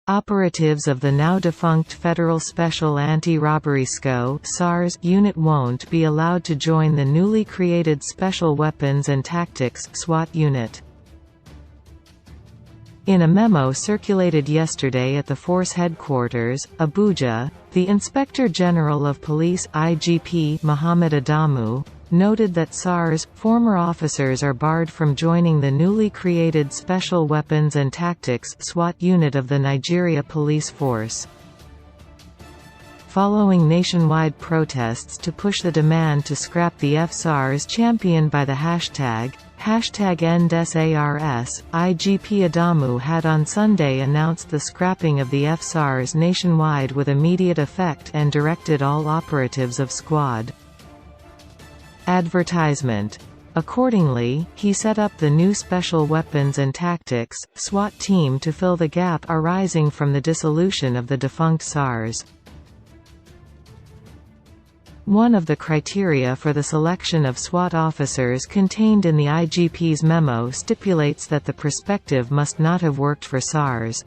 Operatives of the now-defunct Federal Special Anti-Robbery (SARS) unit won't be allowed to join the newly created Special Weapons and Tactics (SWAT) unit. In a memo circulated yesterday at the force headquarters, Abuja, the Inspector General of Police (IGP) Mohammed Adamu noted that SARS former officers are barred from joining the newly created Special Weapons and Tactics (SWAT) unit of the Nigeria Police Force. Following nationwide protests to push the demand to scrap the FSARS championed by the #EndSARS, IGP Adamu had on Sunday announced the scrapping of the FSARS nationwide with immediate effect and directed all operatives of Squad. Advertisement. Accordingly, he set up the new Special Weapons and Tactics (SWAT) team to fill the gap arising from the dissolution of the defunct SARS. One of the criteria for the selection of SWAT officers contained in the IGP's memo stipulates that the prospective must not have worked for SARS.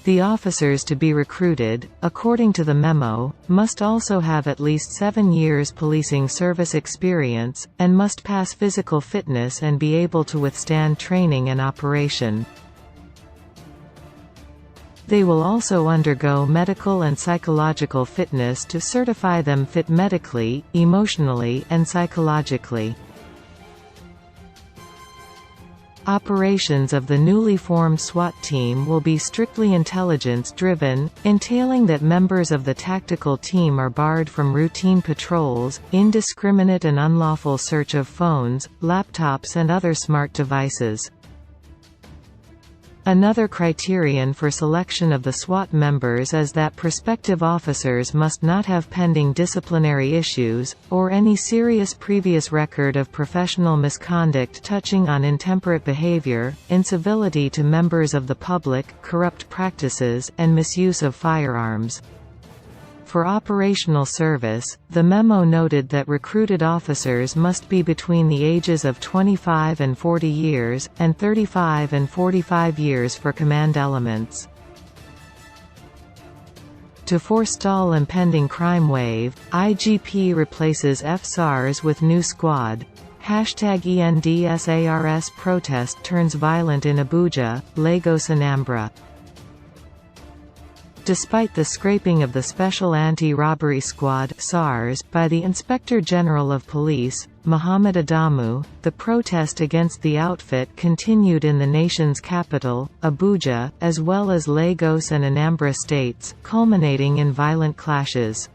The officers to be recruited, according to the memo, must also have at least 7 years policing service experience, and must pass physical fitness and be able to withstand training and operation. They will also undergo medical and psychological fitness to certify them fit medically, emotionally, and psychologically. Operations of the newly formed SWAT team will be strictly intelligence-driven, entailing that members of the tactical team are barred from routine patrols, indiscriminate and unlawful search of phones, laptops and other smart devices. Another criterion for selection of the SWAT members is that prospective officers must not have pending disciplinary issues, or any serious previous record of professional misconduct touching on intemperate behavior, incivility to members of the public, corrupt practices, and misuse of firearms. For operational service, the memo noted that recruited officers must be between the ages of 25 and 40 years, and 35 and 45 years for command elements. To forestall impending crime wave, IGP replaces FSARS with new Squad. #EndSARS protest turns violent in Abuja, Lagos, Anambra. Despite the scrapping of the Special Anti-Robbery Squad (SARS) by the Inspector General of Police, Mohammed Adamu, the protest against the outfit continued in the nation's capital, Abuja, as well as Lagos and Anambra states, culminating in violent clashes.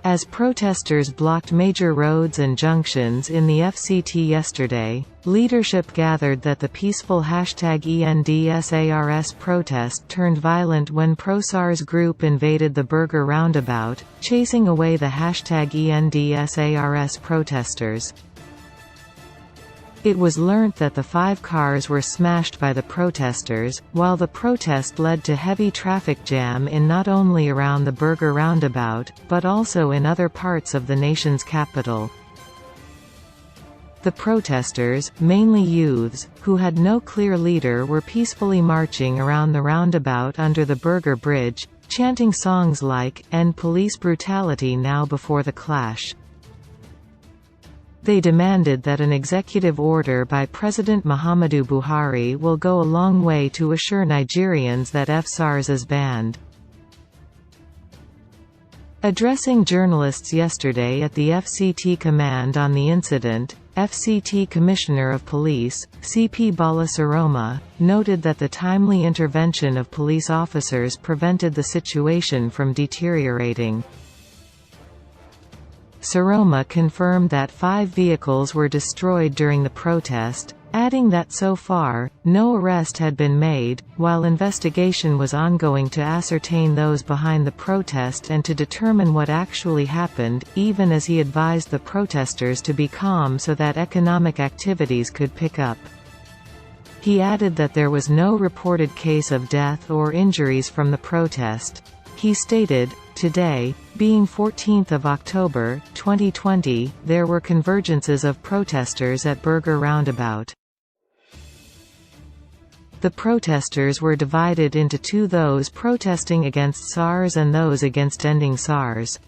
As protesters blocked major roads and junctions in the FCT yesterday, leadership gathered that the peaceful #EndSARS protest turned violent when pro-SARS group invaded the Burger roundabout, chasing away the #EndSARS protesters. It was learnt that the 5 cars were smashed by the protesters, while the protest led to heavy traffic jam in not only around the Burger roundabout, but also in other parts of the nation's capital. The protesters, mainly youths, who had no clear leader, were peacefully marching around the roundabout under the Burger Bridge, chanting songs like, "End Police Brutality Now" before the clash. They demanded that an executive order by President Muhammadu Buhari will go a long way to assure Nigerians that FSARS is banned. Addressing journalists yesterday at the FCT command on the incident, FCT Commissioner of Police, CP Balasaroma, noted that the timely intervention of police officers prevented the situation from deteriorating. Saroma confirmed that 5 vehicles were destroyed during the protest, adding that so far, no arrest had been made, while investigation was ongoing to ascertain those behind the protest and to determine what actually happened, even as he advised the protesters to be calm so that economic activities could pick up. He added that there was no reported case of death or injuries from the protest. He stated, "Today, being 14th of October, 2020, there were convergences of protesters at Burger roundabout. The protesters were divided into two: those protesting against SARS and those against ending SARS.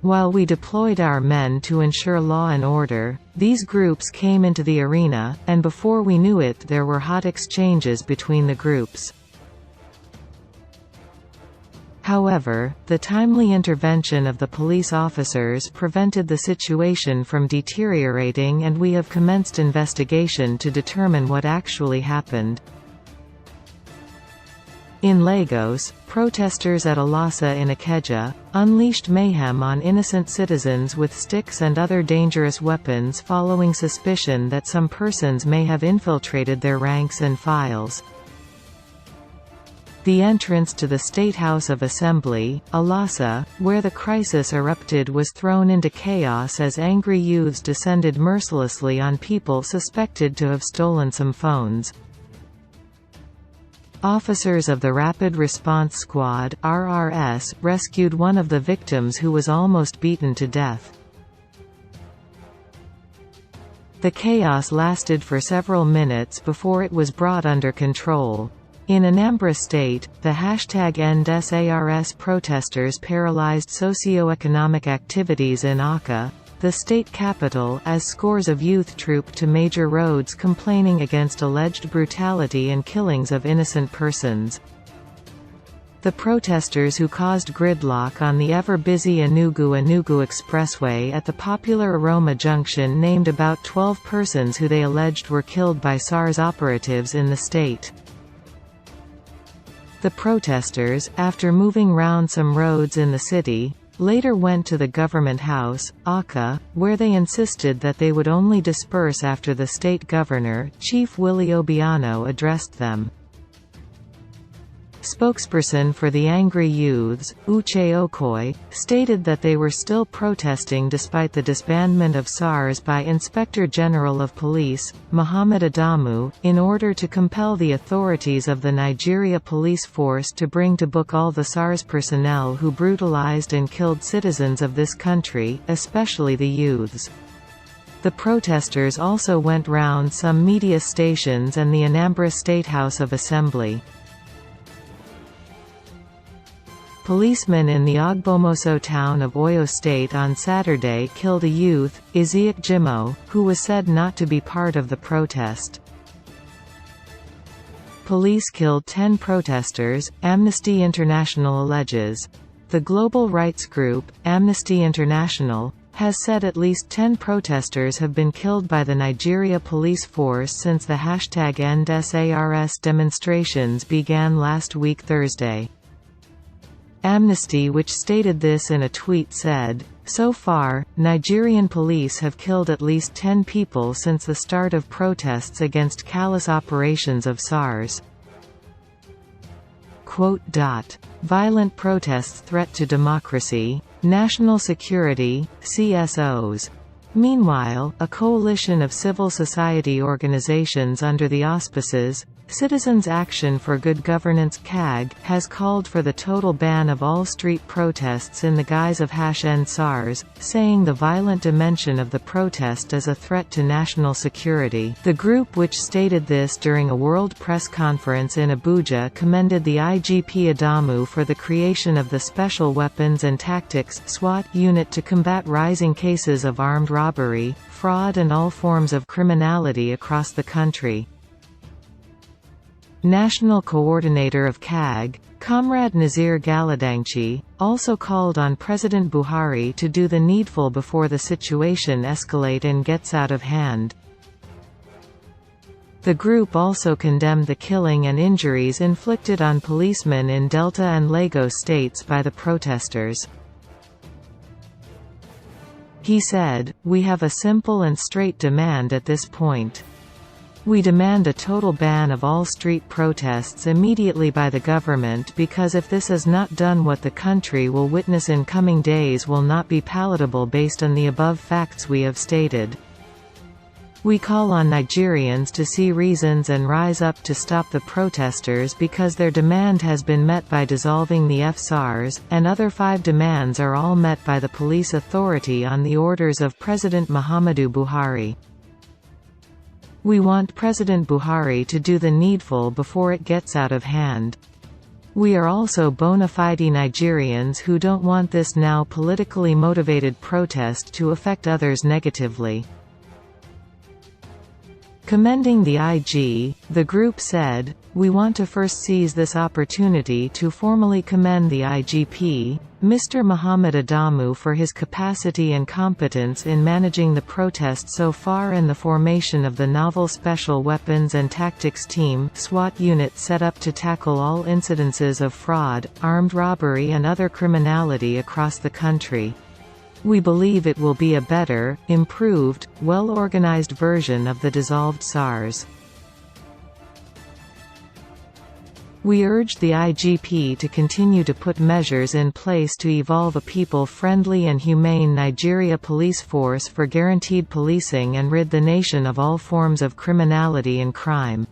While we deployed our men to ensure law and order, these groups came into the arena, and before we knew it there were hot exchanges between the groups. However, the timely intervention of the police officers prevented the situation from deteriorating, and we have commenced investigation to determine what actually happened. In Lagos, protesters at Alasa in Ikeja unleashed mayhem on innocent citizens with sticks and other dangerous weapons following suspicion that some persons may have infiltrated their ranks and files. The entrance to the State House of Assembly, Alasa, where the crisis erupted, was thrown into chaos as angry youths descended mercilessly on people suspected to have stolen some phones. Officers of the Rapid Response Squad (RRS) rescued one of the victims, who was almost beaten to death. The chaos lasted for several minutes before it was brought under control. In Anambra State, the #EndSARS protesters paralyzed socio-economic activities in Awka, the state capital, as scores of youth trooped to major roads complaining against alleged brutality and killings of innocent persons. The protesters, who caused gridlock on the ever-busy Enugu Expressway at the popular Aroma Junction, named about 12 persons who they alleged were killed by SARS operatives in the state. The protesters, after moving round some roads in the city, later went to the Government House, Awka, where they insisted that they would only disperse after the state governor, Chief Willie Obiano, addressed them. Spokesperson for the angry youths, Uche Okoye, stated that they were still protesting despite the disbandment of SARS by Inspector General of Police, Muhammad Adamu, in order to compel the authorities of the Nigeria police force to bring to book all the SARS personnel who brutalized and killed citizens of this country, especially the youths. The protesters also went round some media stations and the Anambra State House of Assembly. Policemen in the Ogbomoso town of Oyo State on Saturday killed a youth, Isiaq Jimo, who was said not to be part of the protest. Police killed 10 protesters, Amnesty International alleges. The global rights group, Amnesty International, has said at least 10 protesters have been killed by the Nigeria police force since the #EndSARS demonstrations began last week Thursday. Amnesty, which stated this in a tweet, said, "So far, Nigerian police have killed at least 10 people since the start of protests against callous operations of SARS." Violent protests threat to democracy, national security, CSOs. Meanwhile, a coalition of civil society organizations under the auspices Citizens Action for Good Governance (CAG) has called for the total ban of all street protests in the guise of #End SARS, saying the violent dimension of the protest is a threat to national security. The group, which stated this during a World Press Conference in Abuja, commended the IGP Adamu for the creation of the Special Weapons and Tactics (SWAT) unit to combat rising cases of armed robbery, fraud and all forms of criminality across the country. National Coordinator of CAG, Comrade Nazir Galadangchi, also called on President Buhari to do the needful before the situation escalates and gets out of hand. The group also condemned the killing and injuries inflicted on policemen in Delta and Lagos states by the protesters. He said, "We have a simple and straight demand at this point. We demand a total ban of all street protests immediately by the government, because if this is not done, what the country will witness in coming days will not be palatable based on the above facts we have stated. We call on Nigerians to see reasons and rise up to stop the protesters, because their demand has been met by dissolving the SARS, and other 5 demands are all met by the police authority on the orders of President Muhammadu Buhari." We want President Buhari to do the needful before it gets out of hand. We are also bona fide Nigerians who don't want this now politically motivated protest to affect others negatively. Commending the IG, the group said, "We want to first seize this opportunity to formally commend the IGP, Mr. Muhammad Adamu, for his capacity and competence in managing the protest so far and the formation of the novel Special Weapons and Tactics Team (SWAT) unit set up to tackle all incidences of fraud, armed robbery and other criminality across the country. We believe it will be a better, improved, well-organized version of the dissolved SARS. We urge the IGP to continue to put measures in place to evolve a people-friendly and humane Nigeria police force for guaranteed policing and rid the nation of all forms of criminality and crime."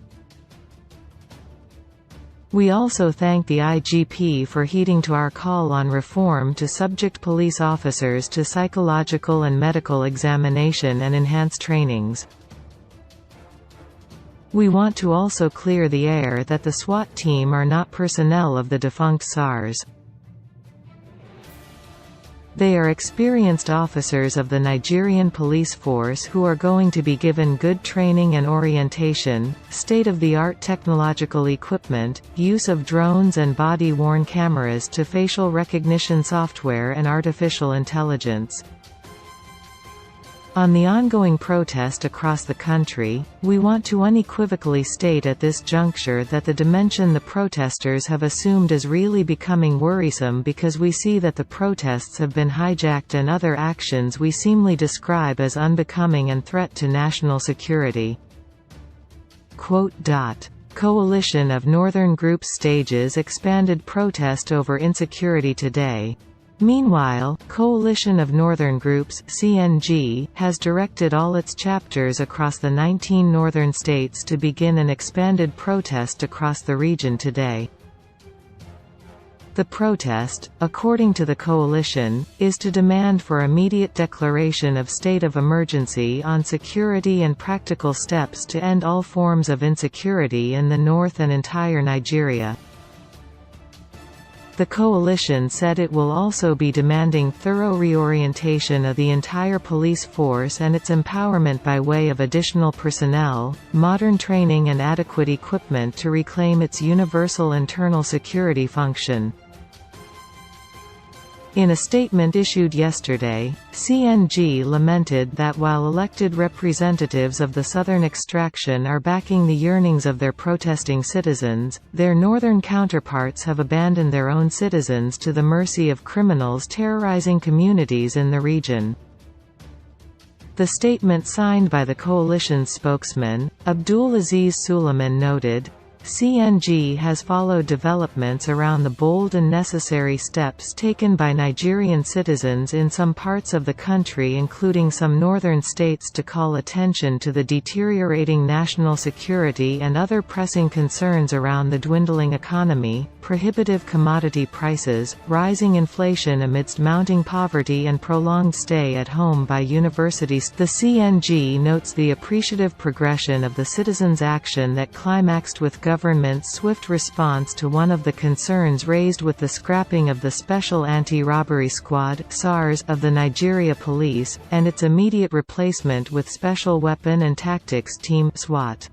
We also thank the IGP for heeding to our call on reform to subject police officers to psychological and medical examination and enhance trainings. We want to also clear the air that the SWAT team are not personnel of the defunct SARS. They are experienced officers of the Nigerian police force who are going to be given good training and orientation, state-of-the-art technological equipment, use of drones and body-worn cameras to facial recognition software and artificial intelligence. On the ongoing protest across the country, we want to unequivocally state at this juncture that the dimension the protesters have assumed is really becoming worrisome because we see that the protests have been hijacked and other actions we seemingly describe as unbecoming and threat to national security. Coalition of Northern Groups stages expanded protest over insecurity today. Meanwhile, Coalition of Northern Groups (CNG) has directed all its chapters across the 19 northern states to begin an expanded protest across the region today. The protest, according to the coalition, is to demand for immediate declaration of state of emergency on security and practical steps to end all forms of insecurity in the north and entire Nigeria. The coalition said it will also be demanding thorough reorientation of the entire police force and its empowerment by way of additional personnel, modern training and adequate equipment to reclaim its universal internal security function. In a statement issued yesterday, CNG lamented that while elected representatives of the southern extraction are backing the yearnings of their protesting citizens, their northern counterparts have abandoned their own citizens to the mercy of criminals terrorizing communities in the region. The statement signed by the coalition's spokesman, Abdul Aziz Suleiman, noted, CNG has followed developments around the bold and necessary steps taken by Nigerian citizens in some parts of the country, including some northern states, to call attention to the deteriorating national security and other pressing concerns around the dwindling economy, prohibitive commodity prices, rising inflation amidst mounting poverty and prolonged stay at home by universities. The CNG notes the appreciative progression of the citizens' action that climaxed with government's swift response to one of the concerns raised with the scrapping of the Special Anti-Robbery Squad (SARS) of the Nigeria Police, and its immediate replacement with Special Weapon and Tactics Team (SWAT).